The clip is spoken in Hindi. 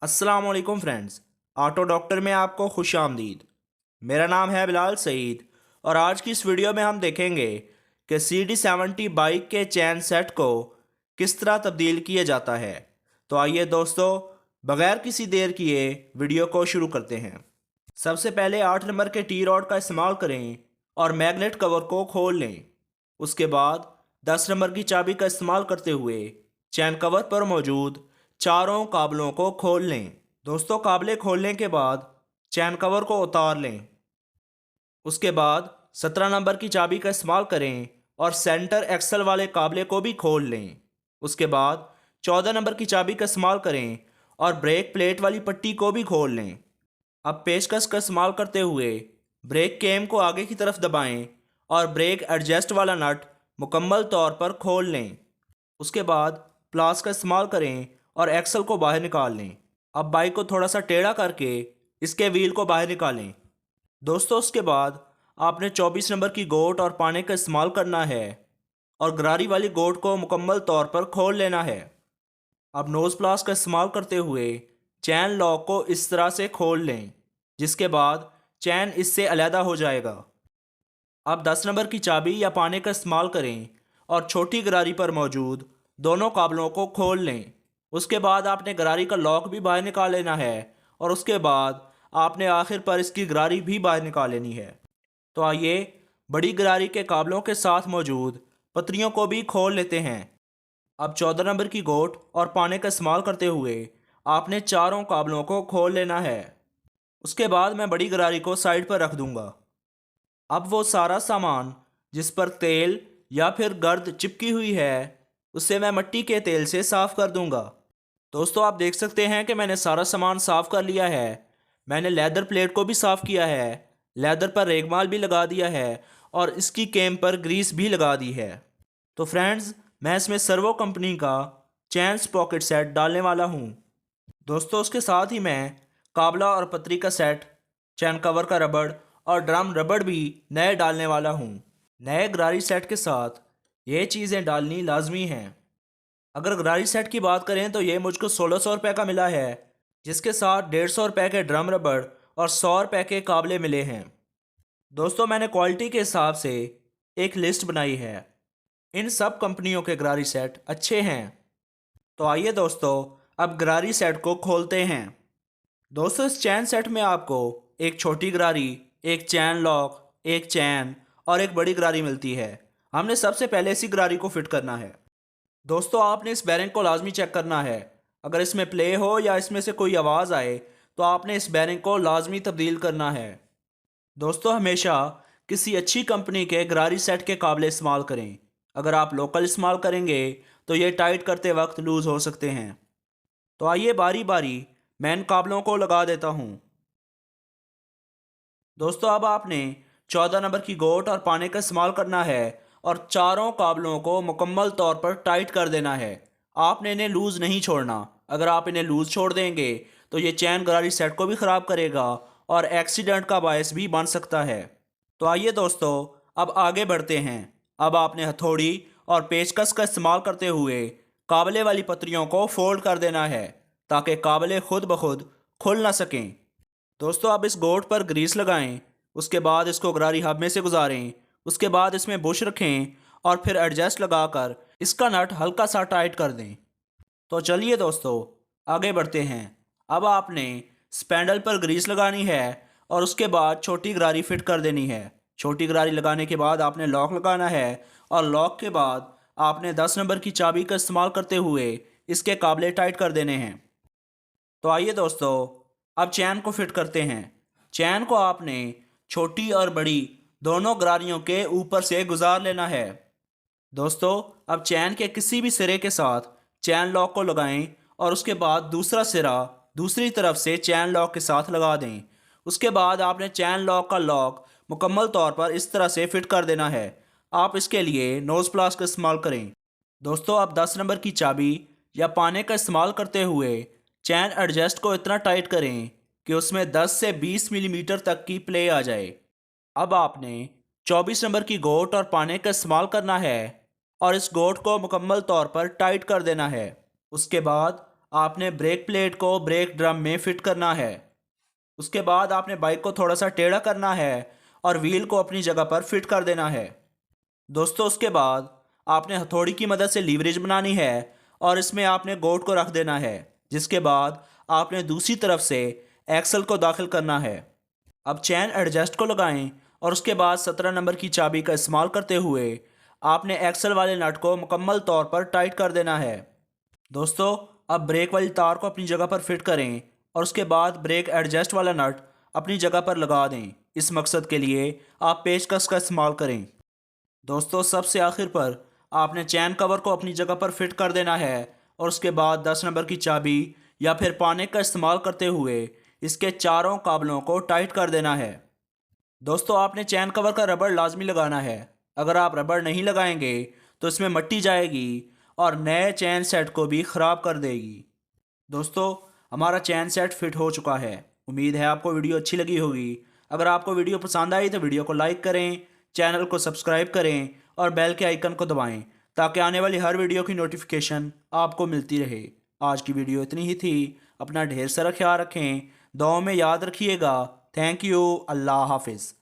अस्सलाम वालेकुम फ्रेंड्स। ऑटो डॉक्टर में आपको खुश आमदीद। मेरा नाम है बिलाल सईद और आज की इस वीडियो में हम देखेंगे कि CD70 बाइक के चैन सेट को किस तरह तब्दील किया जाता है। तो आइए दोस्तों, बगैर किसी देर किए वीडियो को शुरू करते हैं। सबसे पहले 8 नंबर के टी रॉड का इस्तेमाल करें और मैग्नेट कवर को खोल लें। उसके बाद 10 नंबर की चाबी का इस्तेमाल करते हुए चैन कवर पर मौजूद चारों काबलों को खोल लें। दोस्तों, काबले खोलने के बाद चैन कवर को उतार लें। उसके बाद 17 नंबर की चाबी का इस्तेमाल करें और सेंटर एक्सल वाले काबले को भी खोल लें। उसके बाद 14 नंबर की चाबी का इस्तेमाल करें और ब्रेक प्लेट वाली पट्टी को भी खोल लें। अब पेचकस का इस्तेमाल करते हुए ब्रेक केम को आगे की तरफ दबाएं और ब्रेक एडजस्ट वाला नट मुकम्मल तौर पर खोल लें। उसके बाद प्लास का इस्तेमाल करें और एक्सल को बाहर निकाल लें। अब बाइक को थोड़ा सा टेढ़ा करके इसके व्हील को बाहर निकालें। दोस्तों, उसके बाद आपने 24 नंबर की गोट और पाने का इस्तेमाल करना है और गरारी वाली गोट को मुकम्मल तौर पर खोल लेना है। अब नोज़ प्लास का इस्तेमाल करते हुए चैन लॉक को इस तरह से खोल लें, जिसके बाद चैन इससे अलहदा हो जाएगा। अब 10 नंबर की चाबी या पाने का इस्तेमाल करें और छोटी गरारी पर मौजूद दोनों काबलों को खोल लें। उसके बाद आपने गरारी का लॉक भी बाहर निकाल लेना है और उसके बाद आपने आखिर पर इसकी गरारी भी बाहर निकाल लेनी है। तो आइए बड़ी गरारी के काबलों के साथ मौजूद पतरियों को भी खोल लेते हैं। अब 14 नंबर की गोट और पाने का इस्तेमाल करते हुए आपने चारों काबलों को खोल लेना है। उसके बाद मैं बड़ी गरारी को साइड पर रख दूंगा। अब वो सारा सामान जिस पर तेल या फिर गर्द चिपकी हुई है उसे मैं मिट्टी के तेल से साफ़ कर दूंगा। दोस्तों, आप देख सकते हैं कि मैंने सारा सामान साफ़ कर लिया है। मैंने लेदर प्लेट को भी साफ़ किया है, लेदर पर रेगमाल भी लगा दिया है और इसकी केम पर ग्रीस भी लगा दी है। तो फ्रेंड्स, मैं इसमें सर्वो कंपनी का चैन स्प्रॉकेट सेट डालने वाला हूँ। दोस्तों, उसके साथ ही मैं काबला और पतरी का सेट, चैन कवर का रबड़ और ड्रम रबड़ भी नए डालने वाला हूँ। नए गरारी सेट के साथ ये चीज़ें डालनी लाजमी हैं। अगर गरारी सेट की बात करें तो ये मुझको 1600 रुपये का मिला है, जिसके साथ 150 रुपये के ड्रम रबड़ और 100 रुपये के काबले मिले हैं। दोस्तों, मैंने क्वालिटी के हिसाब से एक लिस्ट बनाई है। इन सब कंपनियों के गरारी सेट अच्छे हैं। तो आइए दोस्तों, अब गरारी सेट को खोलते हैं। दोस्तों, इस चैन सेट में आपको एक छोटी गरारी, एक चैन लॉक, एक चैन और एक बड़ी गरारी मिलती है। हमने सबसे पहले इसी गरारी को फिट करना है। दोस्तों, आपने इस बैरिंग को लाजमी चेक करना है। अगर इसमें प्ले हो या इसमें से कोई आवाज़ आए तो आपने इस बैरिंग को लाजमी तब्दील करना है। दोस्तों, हमेशा किसी अच्छी कंपनी के गरारी सेट के काबले इस्तेमाल करें। अगर आप लोकल इस्तेमाल करेंगे तो ये टाइट करते वक्त लूज़ हो सकते हैं। तो आइए बारी बारी मैं इन काबलों को लगा देता हूँ। दोस्तों, अब आपने 14 नंबर की गोट और पाने का इस्तेमाल करना है और चारों काबलों को मुकम्मल तौर पर टाइट कर देना है। आपने इन्हें लूज़ नहीं छोड़ना। अगर आप इन्हें लूज़ छोड़ देंगे तो ये चैन गरारी सेट को भी ख़राब करेगा और एक्सीडेंट का बायस भी बन सकता है। तो आइए दोस्तों, अब आगे बढ़ते हैं। अब आपने हथौड़ी और पेचकस का इस्तेमाल करते हुए काबले वाली पतरियों को फोल्ड कर देना है ताकि काबले खुद ब खुद खुल ना सकें। दोस्तों, अब इस गोट पर ग्रीस लगाएं। उसके बाद इसको गरारी हब में से गुजारें। उसके बाद इसमें बुश रखें और फिर एडजस्ट लगाकर इसका नट हल्का सा टाइट कर दें। तो चलिए दोस्तों, आगे बढ़ते हैं। अब आपने स्पैंडल पर ग्रीस लगानी है और उसके बाद छोटी गरारी फिट कर देनी है। छोटी गरारी लगाने के बाद आपने लॉक लगाना है और लॉक के बाद आपने 10 नंबर की चाबी का इस्तेमाल करते हुए इसके काबले टाइट कर देने हैं। तो आइए दोस्तों, अब चैन को फिट करते हैं। चैन को आपने छोटी और बड़ी दोनों गरारियों के ऊपर से गुजार लेना है। दोस्तों, अब चैन के किसी भी सिरे के साथ चैन लॉक को लगाएं और उसके बाद दूसरा सिरा दूसरी तरफ से चैन लॉक के साथ लगा दें। उसके बाद आपने चैन लॉक का लॉक मुकम्मल तौर पर इस तरह से फिट कर देना है। आप इसके लिए नोज़ प्लास का इस्तेमाल करें। दोस्तों, अब 10 नंबर की चाबी या पाने का इस्तेमाल करते हुए चैन एडजस्ट को इतना टाइट करें कि उसमें 10 से 20 मिलीमीटर तक की प्ले आ जाए। अब आपने 24 नंबर की गोट और पाने का इस्तेमाल करना है और इस गोट को मुकम्मल तौर पर टाइट कर देना है। उसके बाद आपने ब्रेक प्लेट को ब्रेक ड्रम में फिट करना है। उसके बाद आपने बाइक को थोड़ा सा टेढ़ा करना है और व्हील को अपनी जगह पर फिट कर देना है। दोस्तों उसके बाद आपने हथौड़ी की मदद से लीवरेज बनानी है और इसमें आपने गोट को रख देना है, जिसके बाद आपने दूसरी तरफ से एक्सल को दाखिल करना है। अब चैन एडजस्ट को लगाएं और उसके बाद 17 नंबर की चाबी का इस्तेमाल करते हुए आपने एक्सल वाले नट को मुकम्मल तौर पर टाइट कर देना है। दोस्तों अब ब्रेक वाली तार को अपनी जगह पर फिट करें और उसके बाद ब्रेक एडजस्ट वाला नट अपनी जगह पर लगा दें। इस मकसद के लिए आप पेचकस का इस्तेमाल करें। दोस्तों सबसे आखिर पर आपने चैन कवर को अपनी जगह पर फिट कर देना है और उसके बाद 10 नंबर की चाबी या फिर पाने का इस्तेमाल करते हुए इसके चारों काबलों को टाइट कर देना है। दोस्तों आपने चैन कवर का रबड़ लाजमी लगाना है। अगर आप रबड़ नहीं लगाएंगे तो इसमें मट्टी जाएगी और नए चैन सेट को भी ख़राब कर देगी। दोस्तों हमारा चैन सेट फिट हो चुका है। उम्मीद है आपको वीडियो अच्छी लगी होगी। अगर आपको वीडियो पसंद आई तो वीडियो को लाइक करें, चैनल को सब्सक्राइब करें और बेल के आइकन को दबाएं ताकि आने वाली हर वीडियो की नोटिफिकेशन आपको मिलती रहे। आज की वीडियो इतनी ही थी। अपना ढेर सारा ख्याल रखें, दुआओं में याद रखिएगा। Thank you. अल्लाह हाफिज़।